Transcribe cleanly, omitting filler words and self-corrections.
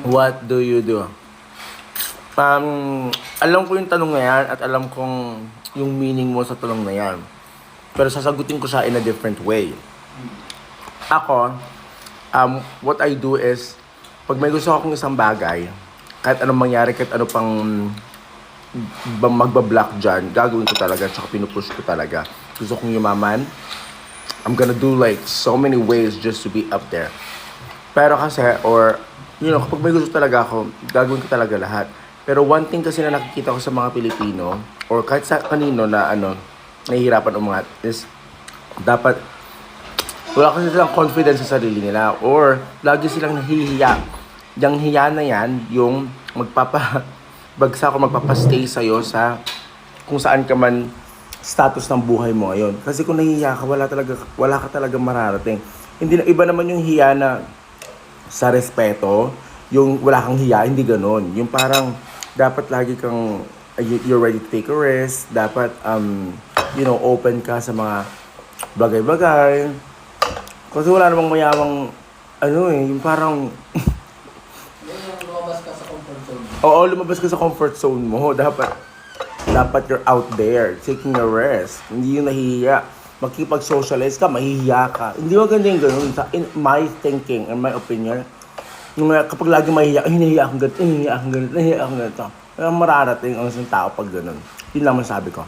What do you do? Alam ko yung tanong na yan at alam kong yung meaning mo sa tanong na yan. Pero sasagutin ko siya in a different way. Ako, what I do is, pag may gusto akong isang bagay, kahit anong mangyari, kahit ano pang magbablock dyan, gagawin ko talaga, tsaka pinupush ko talaga. Gusto kong yumaman, I'm gonna do like so many ways just to be up there. Pero kasi, or, kapag may gusto talaga ako, gagawin ko talaga lahat. Pero one thing kasi na nakikita ko sa mga Pilipino, or kahit sa kanino na nahihirapan umangat, is dapat wala kasi silang confidence sa sarili nila, or lagi silang nahihiya. Yung hiya na yan, yung magpapabagsak o magpapastay sa'yo sa kung saan ka man status ng buhay mo ngayon. Kasi kung nahihiya ka, wala ka talaga mararating. Hindi na, iba naman yung hiya na sa respeto, yung wala kang hiya, hindi ganon. Yung parang dapat lagi kang you're ready to take a risk, dapat open ka sa mga bagay-bagay. Kasi wala namang mayamang yung parang lumabas ka sa comfort zone. oo, lumabas ka sa comfort zone mo. Dapat you're out there taking a rest. Hindi yung nahihiya. Makipag-socialize ka, mahihiya ka. Hindi maganda yung ganun. In my thinking, in my opinion, yung kapag lagi mahihiya, hinihiya akong ganito, hinihiya akong ganito. Kaya mararating ang isang tao pag ganun. Yun lang masabi ko.